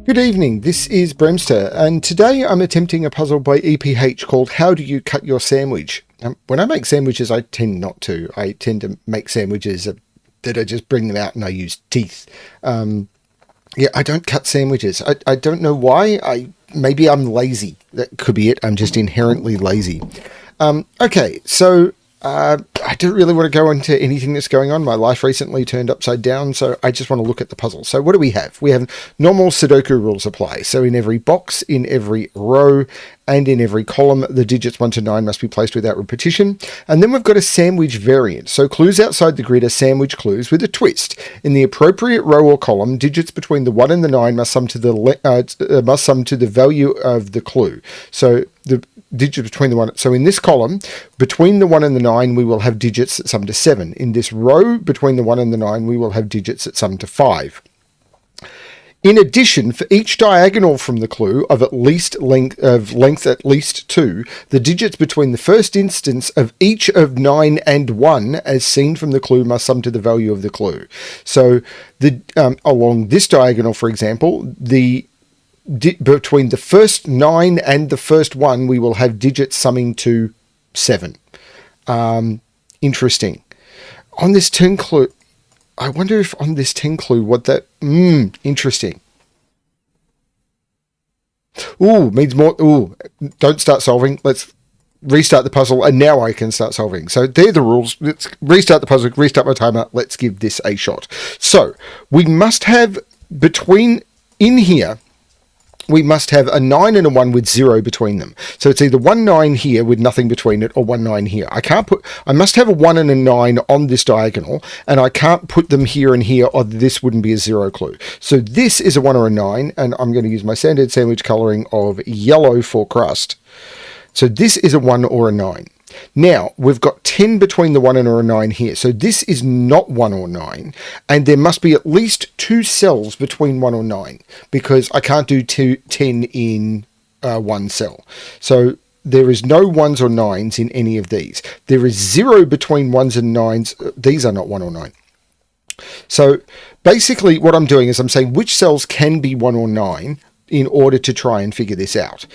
Good evening, this is BremSter, and today I'm attempting a puzzle by EPH called How Do You Cut Your Sandwich? When I make sandwiches, I tend not to. I tend to make sandwiches that I just bring them out and I use teeth. I don't cut sandwiches. I don't know why. Maybe I'm lazy. That could be it. I'm just inherently lazy. Okay, so I don't really want to go into anything that's going on. My life recently turned upside down, so I just want to look at the puzzle. So what do we have? We have normal Sudoku rules apply. So in every box, in every row, and in every column, the digits 1 to 9 must be placed without repetition. And then we've got a sandwich variant. So clues outside the grid are sandwich clues with a twist. In the appropriate row or column, digits between the 1 and the 9 must sum to the value of the clue. So the digit between the 1. So in this column, between the 1 and the 9, we will have digits that sum to 7. In this row, between the 1 and the 9, we will have digits that sum to 5. In addition, for each diagonal from the clue of length at least 2, the digits between the first instance of each of 9 and 1, as seen from the clue, must sum to the value of the clue. So along this diagonal, for example, between the first 9 and the first 1, we will have digits summing to 7. Interesting. On this 10 clue, I wonder if on this 10 clue what that... interesting. Ooh, means more... Ooh, don't start solving. Let's restart the puzzle, and now I can start solving. So they're the rules. Let's restart the puzzle, restart my timer. Let's give this a shot. So, we must have in here, we must have a 9 and a 1 with 0 between them. So it's either 1 9 here with nothing between it, or 1 9 here. I must have a 1 and a 9 on this diagonal, and I can't put them here and here, or this wouldn't be a 0 clue. So this is a 1 or a 9, and I'm going to use my standard sandwich coloring of yellow for crust. So this is a 1 or a 9. Now, we've got 10 between the 1 and a 9 here. So this is not 1 or 9. And there must be at least 2 cells between 1 or 9. Because I can't do 10 in one cell. So there is no 1s or 9s in any of these. There is 0 between 1s and 9s. These are not 1 or 9. So basically what I'm doing is I'm saying which cells can be 1 or 9 in order to try and figure this out.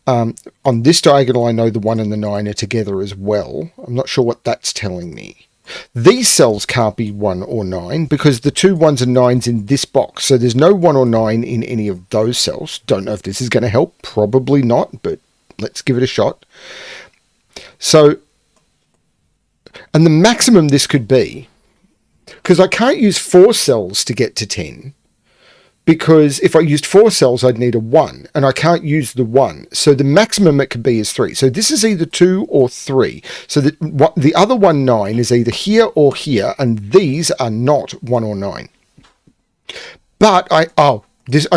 On this diagonal, I know the 1 and the 9 are together as well. I'm not sure what that's telling me. These cells can't be 1 or 9 because the 2 1s and 9s in this box. So there's no 1 or 9 in any of those cells. Don't know if this is going to help. Probably not, but let's give it a shot. So, and the maximum this could be, because I can't use 4 cells to get to 10. Because if I used 4 cells, I'd need a 1, and I can't use the 1. So the maximum it could be is 3. So this is either 2 or 3. So the other 1 9 is either here or here, and these are not 1 or 9. But I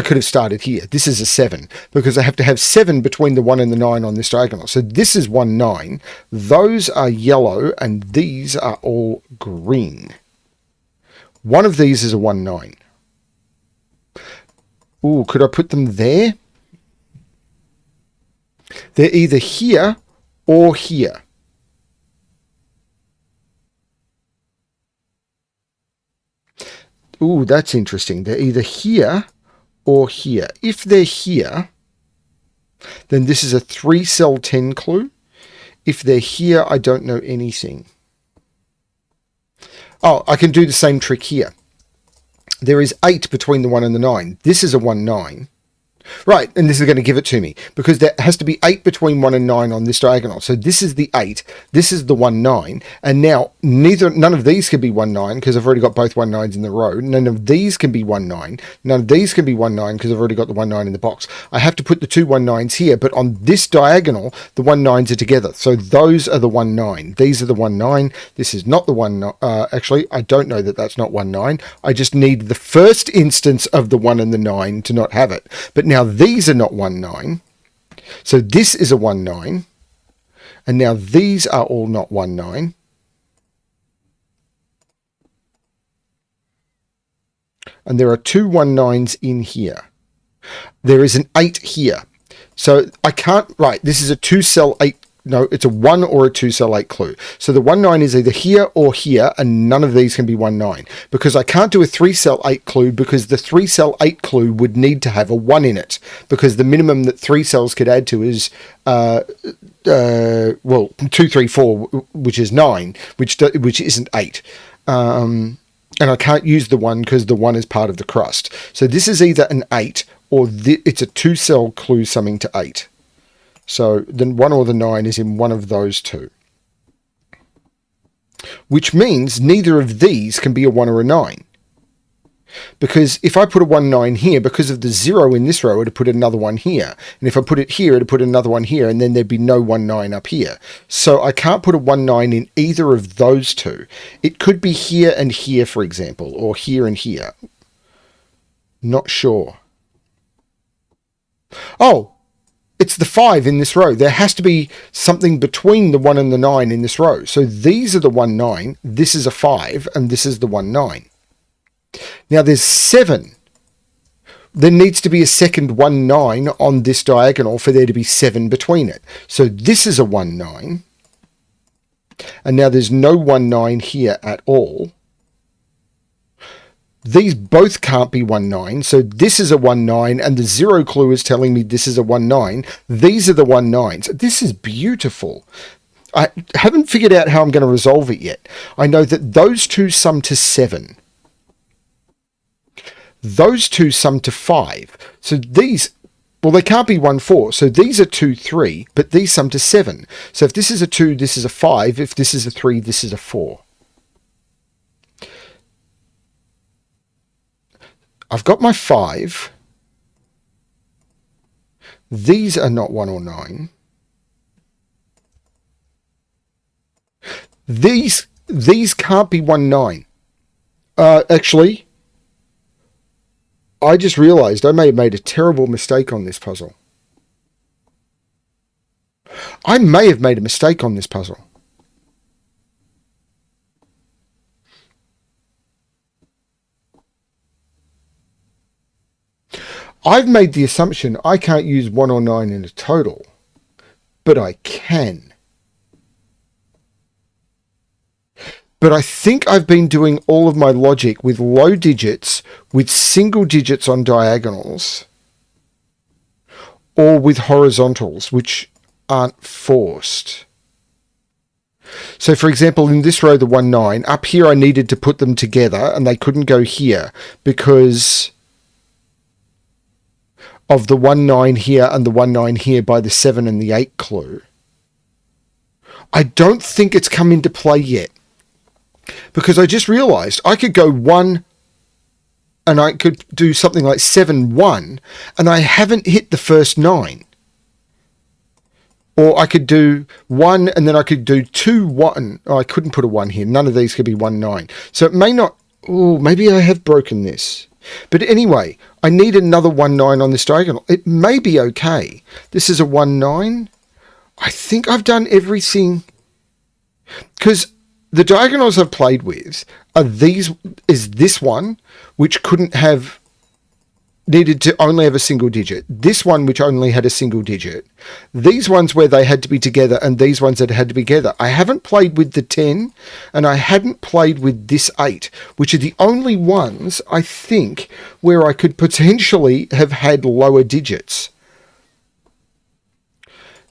could have started here. This is a 7, because I have to have 7 between the 1 and the 9 on this diagonal. So this is 1 9. Those are yellow, and these are all green. One of these is a 1 9. Ooh, could I put them there? They're either here or here. Ooh, that's interesting. They're either here or here. If they're here, then this is a 3-cell 10 clue. If they're here, I don't know anything. Oh, I can do the same trick here. There is 8 between the 1 and the 9. This is a 1 9. Right, and this is going to give it to me, because there has to be 8 between 1 and 9 on this diagonal. So this is the 8, this is the 1 9, and now none of these can be 1 9, because I've already got both 1 9s in the row. None of these can be 1 9. None of these can be 1 9, because I've already got the 1 9 in the box. I have to put the 2 1 9s here, but on this diagonal, the 1 9s are together. So those are the 1 9. These are the 1 9. This is not the 1 9. Actually, I don't know that that's not 1 9. I just need the first instance of the 1 and the 9 to not have it. But now these are not 1 9. So this is a 1 9. And now these are all not 1 9. And there are 2 1 9s in here. There is an 8 here. So I can't, right, this is a 2-cell 8 no, it's a 1 or a 2 cell 8 clue. So the 1 9 is either here or here, and none of these can be 1 9, because I can't do a 3 cell 8 clue, because the 3 cell 8 clue would need to have a 1 in it, because the minimum that 3 cells could add to is 2 3 4, which is 9, which isn't 8. And I can't use the 1 because the 1 is part of the crust. So this is either an 8 or it's a 2 cell clue summing to 8. So the 1 or the 9 is in one of those two. Which means neither of these can be a 1 or a 9. Because if I put a 1 9 here, because of the 0 in this row, it'd put another one here. And if I put it here, it'd put another one here, and then there'd be no 1 9 up here. So I can't put a 1 9 in either of those two. It could be here and here, for example, or here and here. Not sure. Oh! It's the 5 in this row. There has to be something between the 1 and the 9 in this row. So these are the 1 9, this is a 5, and this is the 1 9. Now there's 7. There needs to be a second 1 9 on this diagonal for there to be 7 between it. So this is a 1 9. And now there's no 1 9 here at all. These both can't be 1 9, so this is a 1 9, and the 0 clue is telling me this is a 1 9. These are the 1 9s. This is beautiful. I haven't figured out how I'm going to resolve it yet. I know that those two sum to 7. Those two sum to 5. So these, well, they can't be 1 4. So these are 2 3, but these sum to 7. So if this is a 2, this is a 5. If this is a 3, this is a 4. I've got my 5. These are not 1 or 9. These can't be 1 9. Actually, I just realized I may have made a terrible mistake on this puzzle. I may have made a mistake on this puzzle. I've made the assumption I can't use 1 or 9 in a total, but I can. But I think I've been doing all of my logic with low digits, with single digits on diagonals, or with horizontals, which aren't forced. So for example, in this row, the 1 9, up here I needed to put them together, and they couldn't go here because of the 1 9 here and the 1 9 here by the 7 and the 8 clue. I don't think it's come into play yet, because I just realized I could go 1 and I could do something like 7 1, and I haven't hit the first 9. Or I could do 1 and then I could do 2 1. Oh, I couldn't put a 1 here. None of these could be 1 9. So it may not. Oh, maybe I have broken this. But anyway, I need another 1 9 on this diagonal. It may be okay. This is a 1 9. I think I've done everything, because the diagonals I've played with are these. Is this one, which needed to only have a single digit. This one, which only had a single digit. These ones where they had to be together, and these ones that had to be together. I haven't played with the 10, and I hadn't played with this 8, which are the only ones, I think, where I could potentially have had lower digits.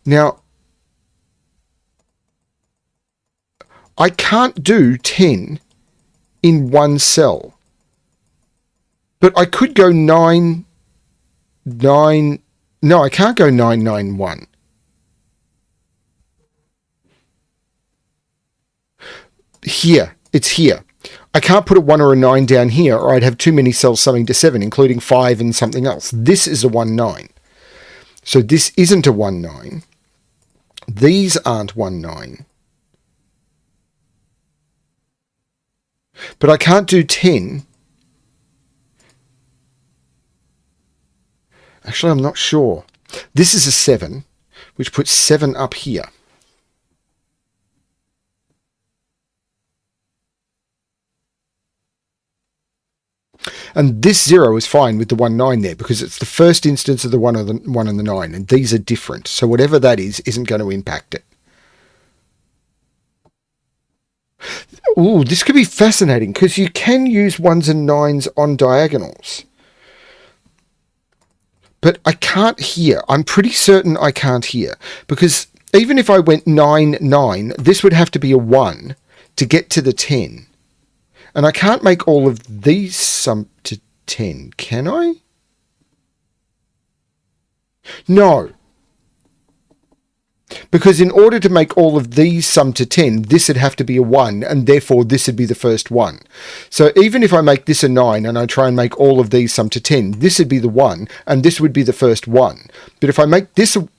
Now, I can't do 10 in one cell. But I could go 9, 9... No, I can't go 9, 9, 1. Here. It's here. I can't put a 1 or a 9 down here, or I'd have too many cells summing to 7, including 5 and something else. This is a 1, 9. So this isn't a 1, 9. These aren't 1, 9. But I can't do 10... Actually, I'm not sure. This is a 7, which puts 7 up here. And this 0 is fine with the 1, 9 there, because it's the first instance of the 1 and the 9, and these are different. So whatever that is isn't going to impact it. Ooh, this could be fascinating because you can use 1s and 9s on diagonals. But I can't here. I'm pretty certain I can't here. Because even if I went 9, 9, this would have to be a 1 to get to the 10. And I can't make all of these sum to 10, can I? No. Because in order to make all of these sum to 10, this would have to be a 1, and therefore this would be the first one. So even if I make this a 9 and I try and make all of these sum to 10, this would be the 1, and this would be the first one. But if I make this a...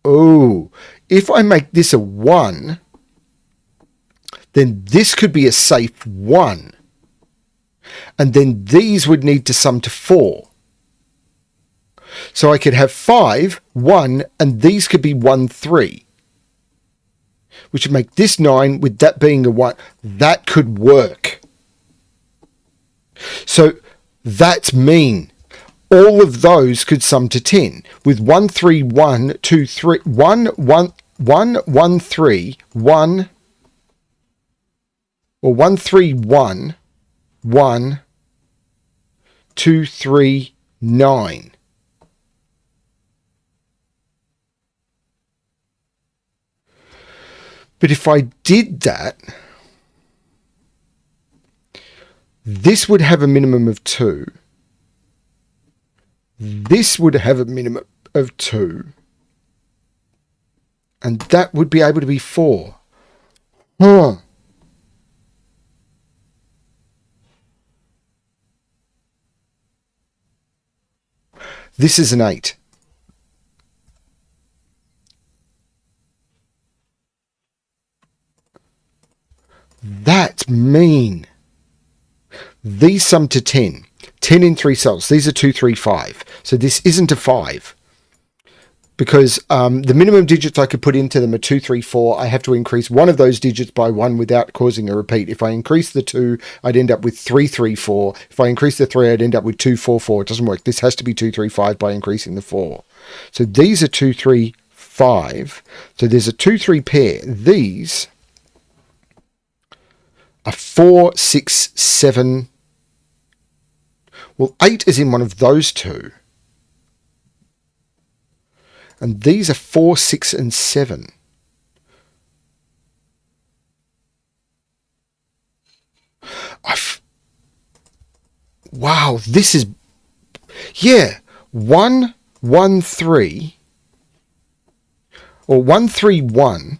Oh, if I make this a 1, then this could be a safe 1. And then these would need to sum to 4. So I could have 5, 1, and these could be 1, 3. Which would make this 9 with that being a 1. That could work. So that's mean. All of those could sum to 10. With 1, 3, 1, 2, 3, 1, 1, 1, 1, 3, 1, or 1, 3, 1, 1, 2, 3, 9. But if I did that, this would have a minimum of 2. This would have a minimum of 2. And that would be able to be 4. Huh. This is an 8. That's mean. These sum to 10. 10 in 3 cells. These are 2, 3, 5. So this isn't a 5. Because the minimum digits I could put into them are 2, 3, 4. I have to increase one of those digits by 1 without causing a repeat. If I increase the 2, I'd end up with 3, 3, 4. If I increase the 3, I'd end up with 2, 4, 4. It doesn't work. This has to be 2, 3, 5 by increasing the 4. So these are 2, 3, 5. So there's a 2, 3 pair. These are 4, 6, 7. Well, 8 is in one of those two. And these are 4, 6, and 7. Wow, this is... Yeah, 1, 1, 3. Or 1, 3, 1.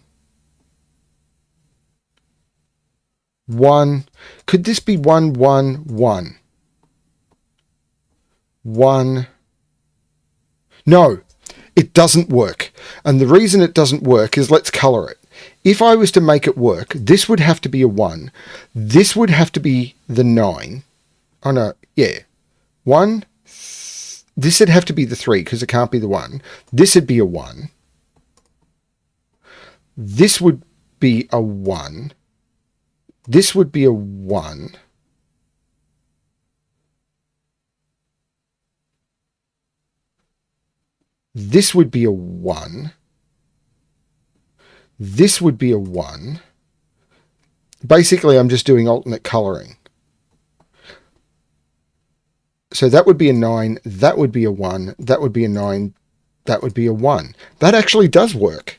1. Could this be 1, 1, 1? 1. No, it doesn't work. And the reason it doesn't work is, let's colour it. If I was to make it work, this would have to be a 1. This would have to be the 9. Oh no, yeah. 1. This would have to be the 3 because it can't be the 1. This would be a 1. This would be a 1. This would be a 1. This would be a 1. This would be a 1. Basically, I'm just doing alternate colouring. So that would be a 9. That would be a 1. That would be a 9. That would be a 1. That actually does work.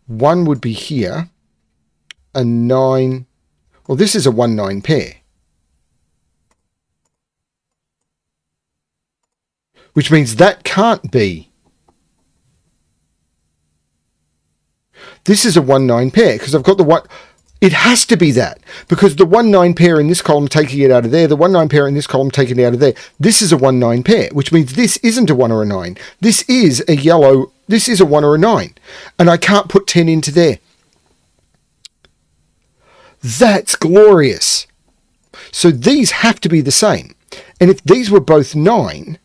One would be here. A 9. Well, this is a 1, 9 pair. Which means that can't be. This is a 1, 9 pair because I've got the 1. It has to be that because the 1, 9 pair in this column taking it out of there, the 1, 9 pair in this column taking it out of there. This is a 1, 9 pair, which means this isn't a 1 or a 9. This is a yellow. This is a 1 or a 9. And I can't put 10 into there. That's glorious. So these have to be the same. And if these were both 9,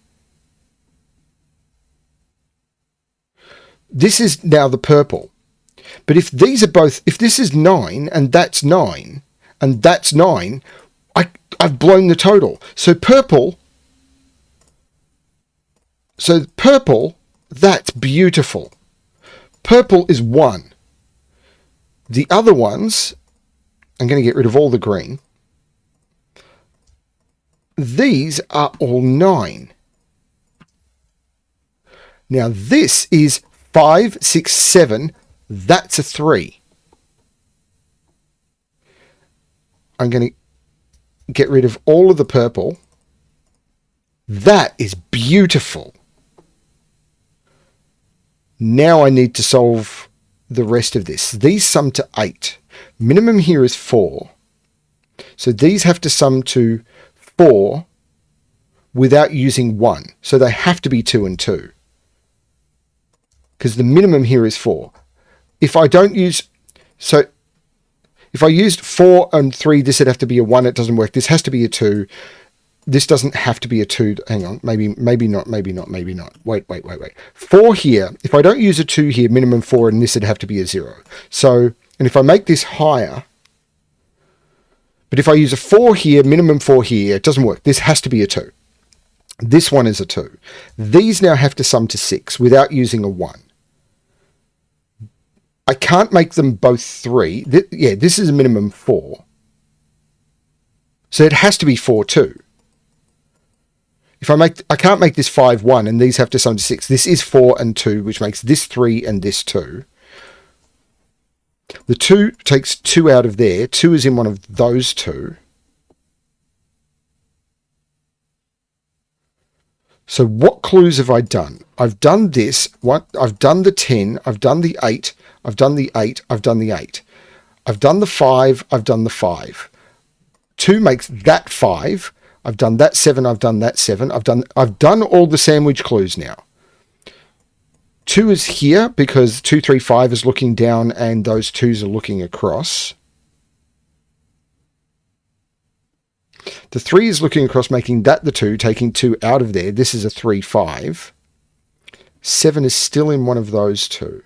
this is now the purple. But if these are both, if this is 9 and that's 9 and that's 9, I've blown the total. So purple So purple, that's beautiful. Purple is 1. The other ones, I'm going to get rid of all the green. These are all 9. Now this is 5, 6, 7. That's a 3. I'm going to get rid of all of the purple. That is beautiful. Now I need to solve the rest of this. These sum to 8. Minimum here is 4. So these have to sum to 4 without using 1. So they have to be 2 and 2. Because the minimum here is 4. If I don't use... So if I used 4 and 3, this would have to be a 1. It doesn't work. This has to be a 2. This doesn't have to be a 2. Hang on. Maybe not. Wait. 4 here. If I don't use a 2 here, minimum 4, and this would have to be a 0. So, and if I make this higher, but if I use a 4 here, minimum 4 here, it doesn't work. This has to be a 2. This one is a 2. These now have to sum to 6 without using a 1. I can't make them both 3. This is a minimum 4. So it has to be 4, 2. I can't make this 5, 1, and these have to sum to 6. This is 4 and 2, which makes this 3 and this 2. The 2 takes 2 out of there. 2 is in one of those 2. So what clues have I done? I've done this. I've done the 10. I've done the 8. I've done the 8. I've done the 8. I've done the 5. I've done the 5. 2 makes that 5. I've done that 7. I've done that 7. I've done all the sandwich clues now. 2 is here because 2, 3, 5 is looking down and those 2s are looking across. The 3 is looking across, making that the 2, taking 2 out of there. This is a 3, 5. 7 is still in one of those 2.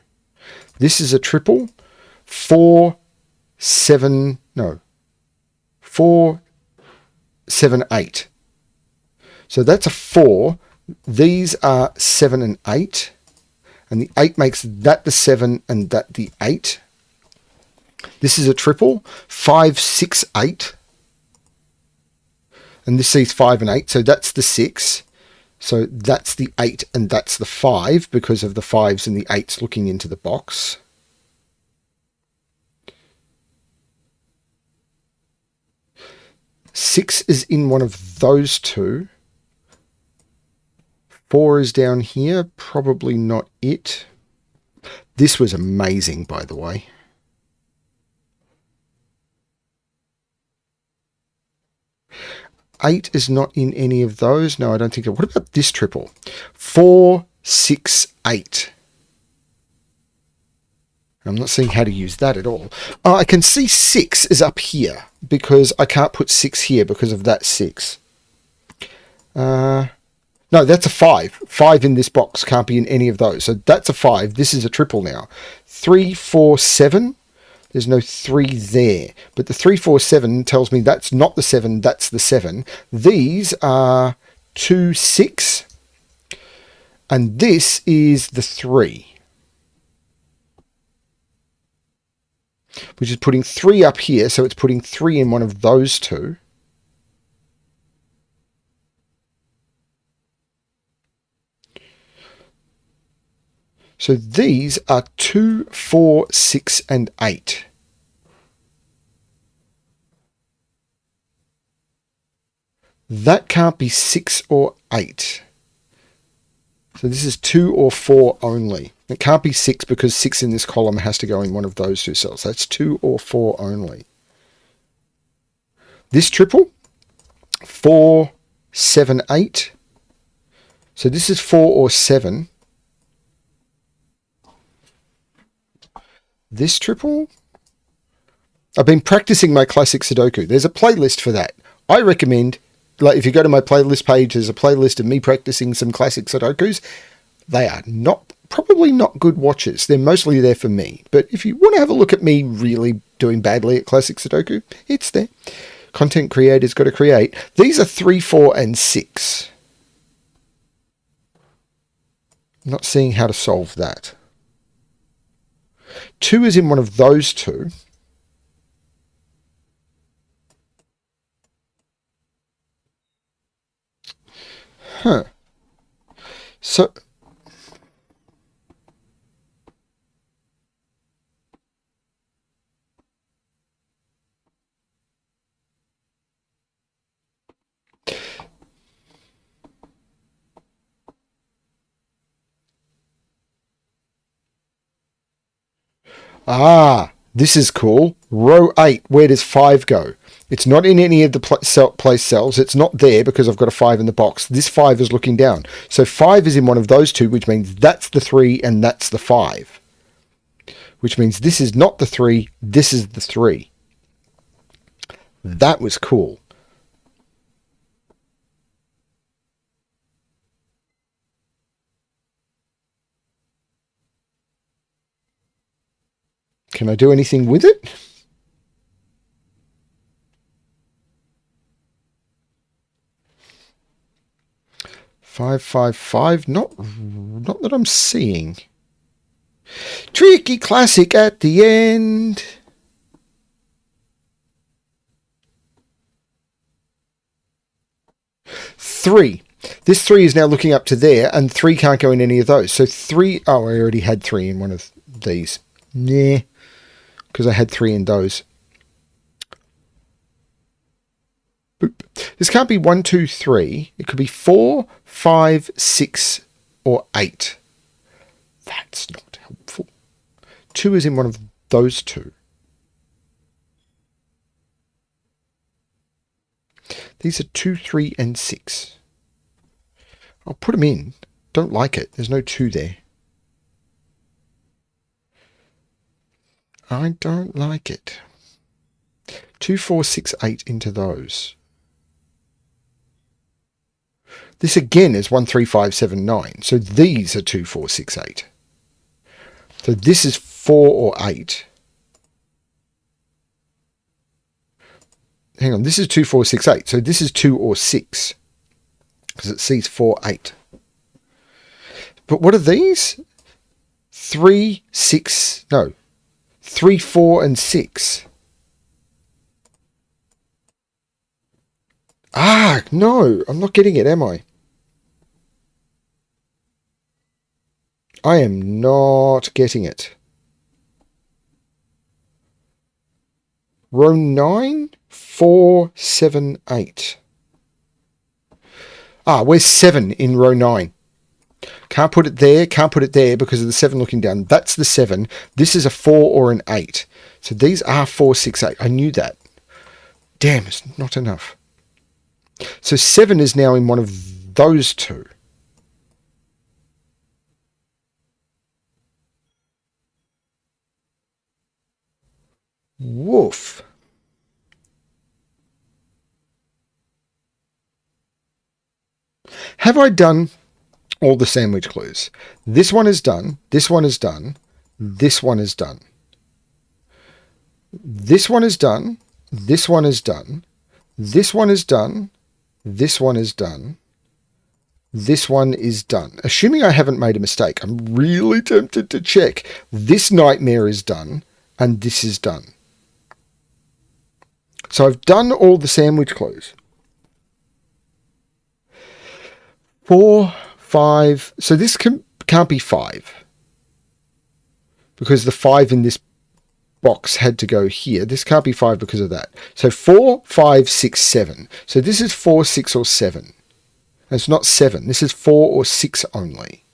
This is a triple. 4, 7, 8. So that's a 4. These are 7 and 8. And the 8 makes that the 7 and that the 8. This is a triple. 5, 6, 8. And this sees 5 and 8. So that's the 6. So that's the 8 and that's the 5 because of the 5s and the 8s looking into the box. Six is in one of those 2. 4 is down here. Probably not it. This was amazing, by the way. 8 is not in any of those. No, I don't think so. What about this triple? 4, 6, 8. I'm not seeing how to use that at all. I can see 6 is up here because I can't put 6 here because of that 6. No, that's a 5. 5 in this box can't be in any of those. So that's a 5. This is a triple now. 3, 4, 7. There's no 3 there. But the 3, 4, 7 tells me that's not the 7, that's the 7. These are 2, 6. And this is the 3. Which is putting 3 up here. So it's putting 3 in one of those 2. So these are 2, 4, 6, and 8. That can't be 6 or 8. So this is 2 or 4 only. It can't be 6 because 6 in this column has to go in one of those 2 cells. That's 2 or 4 only. This triple, 4, 7, 8. So this is 4 or 7. This triple, I've been practicing my classic Sudoku. There's a playlist for that. I recommend, like if you go to my playlist page, there's a playlist of me practicing some classic Sudokus. They are probably not good watches. They're mostly there for me. But if you want to have a look at me really doing badly at classic Sudoku, it's there. Content creators got to create. These are 3, 4, and 6. I'm not seeing how to solve that. 2 is in one of those two. Huh. So... Ah, this is cool. Row 8, where does 5 go? It's not in any of the place cells. It's not there because I've got a 5 in the box. This 5 is looking down. So 5 is in one of those two, which means that's the 3 and that's the 5. Which means this is not the 3, this is the 3. That was cool. Can I do anything with it? Five, 5, 5. Not that I'm seeing. Tricky classic at the end. Three. This 3 is now looking up to there, and 3 can't go in any of those. So 3... Oh, I already had 3 in one of these. Yeah, because I had 3 in those. Boop. This can't be 1, 2, 3. It could be 4, 5, 6, or 8. That's not helpful. 2 is in one of those two. These are 2, 3, and 6. I'll put them in. Don't like it. There's no 2 there. I don't like it. 2, 4, 6, 8 into those. This again is 1, 3, 5, 7, 9. So these are 2, 4, 6, 8. So this is 4 or 8. Hang on, this is 2, 4, 6, 8. So this is 2 or 6. Because it sees 4, 8. But what are these? 3, 6, no. 3, 4, and 6. Ah, no, I'm not getting it, am I? I am not getting it. Row 9, 4, 7, 8. Ah, where's 7 in row 9? Can't put it there, can't put it there because of the 7 looking down. That's the 7. This is a 4 or an 8. So these are 4, 6, 8. I knew that. Damn, it's not enough. So 7 is now in one of those two. Woof. Have I done all the sandwich clues? This one is done. This one is done. This one is done. This one is done. This one is done. This one is done. This one is done. This one is done. Assuming I haven't made a mistake, I'm really tempted to check. This nightmare is done, and this is done. So I've done all the sandwich clues. 4, 5. So this can't be 5. Because the 5 in this box had to go here. This can't be 5 because of that. So 4, 5, 6, 7. So this is 4, 6, or 7. And it's not 7. This is 4 or 6 only.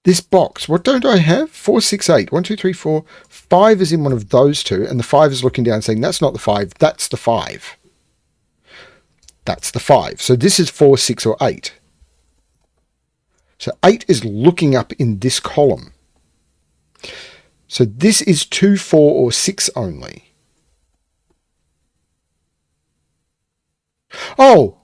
This box, what don't I have? 4, 6, 8. 1, 2, 3, 4. 5 is in one of those two, and the 5 is looking down saying, that's not the 5, that's the 5. That's the 5. So this is 4, 6, or 8. So 8 is looking up in this column. So this is 2, 4, or 6 only. Oh!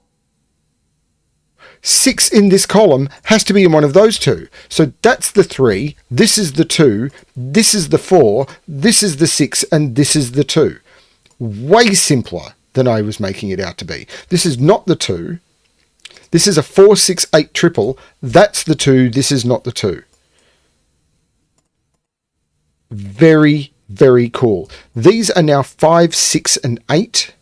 6 in this column has to be in one of those two. So that's the 3, this is the 2, this is the 4, this is the 6, and this is the 2. way simpler than I was making it out to be. This is not the 2. This is a 4, 6, 8 triple. That's the 2. This is not the 2. Very, very cool. These are now 5, 6, and 8.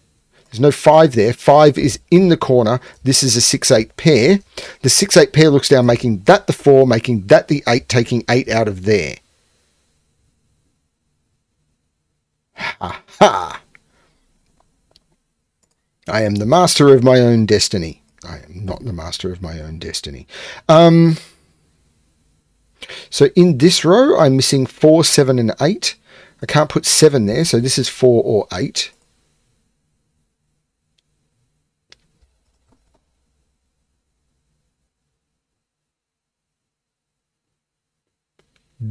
There's no 5 there. 5 is in the corner. This is a 6, 8 pair. The 6, 8 pair looks down, making that the 4, making that the 8, taking 8 out of there. Ha ha! I am the master of my own destiny. I am not the master of my own destiny. So in this row, I'm missing 4, 7, and 8. I can't put 7 there, so this is 4 or 8.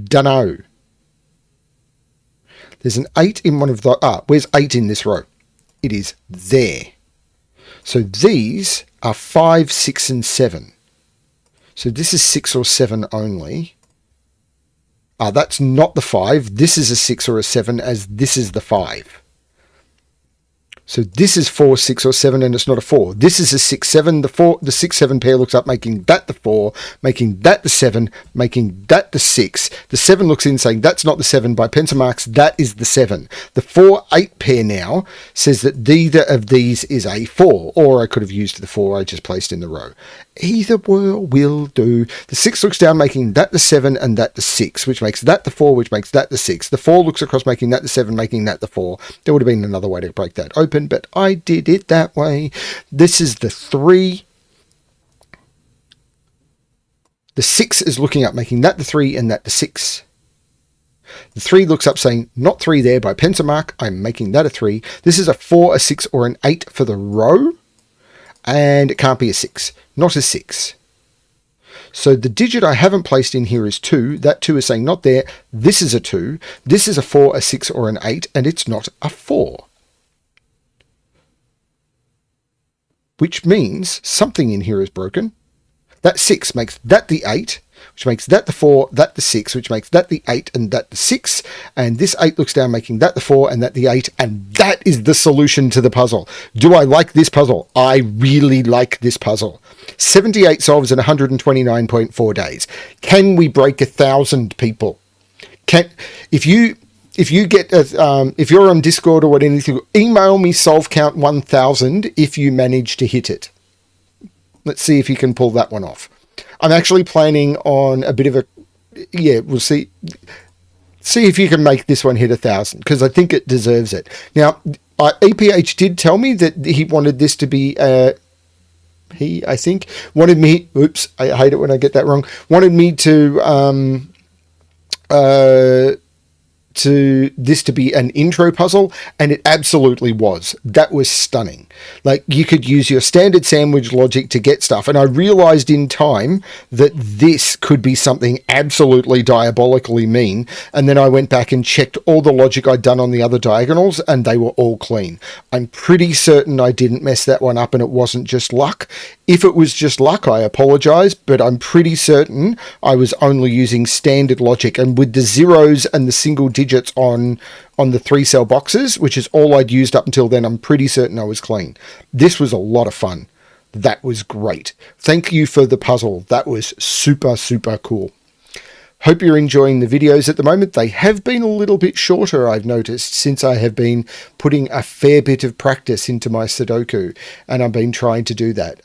Dunno. There's an 8 in one of the... where's 8 in this row? It is there. So these are 5, 6, and 7. So this is 6 or 7 only. That's not the 5. This is a 6 or a 7, as this is the 5. So this is 4, 6, or 7, and it's not a 4. This is a 6, 7. The 6, 7 pair looks up, making that the 4, making that the 7, making that the 6. The 7 looks in, saying that's not the 7. By pencil marks, that is the 7. The 4, 8 pair now says that neither of these is a 4, or I could have used the 4 I just placed in the row. Either will do. The 6 looks down, making that the 7 and that the 6, which makes that the 4, which makes that the 6. The 4 looks across, making that the 7, making that the 4. There would have been another way to break that open, but I did it that way. This is the 3. The 6 is looking up, making that the 3 and that the 6. The 3 looks up, saying not 3 there. By pencil mark, I'm making that a 3. This is a 4, a 6, or an 8 for the row, and it can't be a 6. Not a 6. So the digit I haven't placed in here is 2. That 2 is saying not there. This is a 2. This is a 4, a 6, or an 8, and it's not a 4. Which means something in here is broken. That 6 makes that the 8, which makes that the 4, that the 6, which makes that the 8, and that the 6. And this 8 looks down, making that the 4, and that the 8. And that is the solution to the puzzle. Do I like this puzzle? I really like this puzzle. 78 solves in 129.4 days. Can we break 1,000 people? If you get if you're on Discord or anything, email me solve count 1,000 if you manage to hit it. Let's see if you can pull that one off. I'm actually planning on a bit of a, we'll see if you can make this one hit 1,000, because I think it deserves it. Now, EPH did tell me that he wanted this to be I think wanted me. Oops, I hate it when I get that wrong. Wanted me to this to be an intro puzzle, and it absolutely was. That was stunning. Like, you could use your standard sandwich logic to get stuff, and I realized in time that this could be something absolutely diabolically mean, and then I went back and checked all the logic I'd done on the other diagonals, and they were all clean. I'm pretty certain I didn't mess that one up and it wasn't just luck. If it was just luck, I apologize, but I'm pretty certain I was only using standard logic, and with the zeros and the single digits on the 3-cell boxes, which is all I'd used up until then, I'm pretty certain I was clean. This was a lot of fun. That was great. Thank you for the puzzle. That was super, super cool. Hope you're enjoying the videos at the moment. They have been a little bit shorter, I've noticed, since I have been putting a fair bit of practice into my Sudoku, and I've been trying to do that.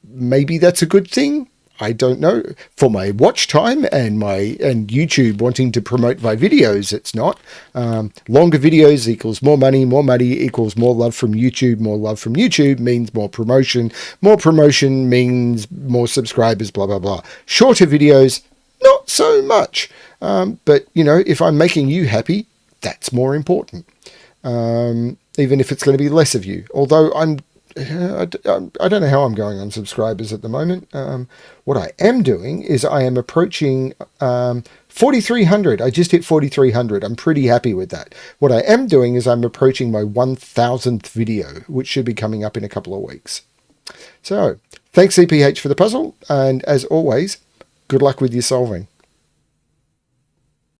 Maybe that's a good thing. I don't know. For my watch time and YouTube wanting to promote my videos, it's not. Longer videos equals more money equals more love from YouTube. More love from YouTube means more promotion. More promotion means more subscribers, blah, blah, blah. Shorter videos, not so much. But, you know, if I'm making you happy, that's more important. Even if it's going to be less of you. Although I don't know how I'm going on subscribers at the moment. What I am doing is I am approaching 4,300. I just hit 4,300. I'm pretty happy with that. What I am doing is I'm approaching my 1,000th video, which should be coming up in a couple of weeks. So, thanks EPH for the puzzle, and as always, good luck with your solving.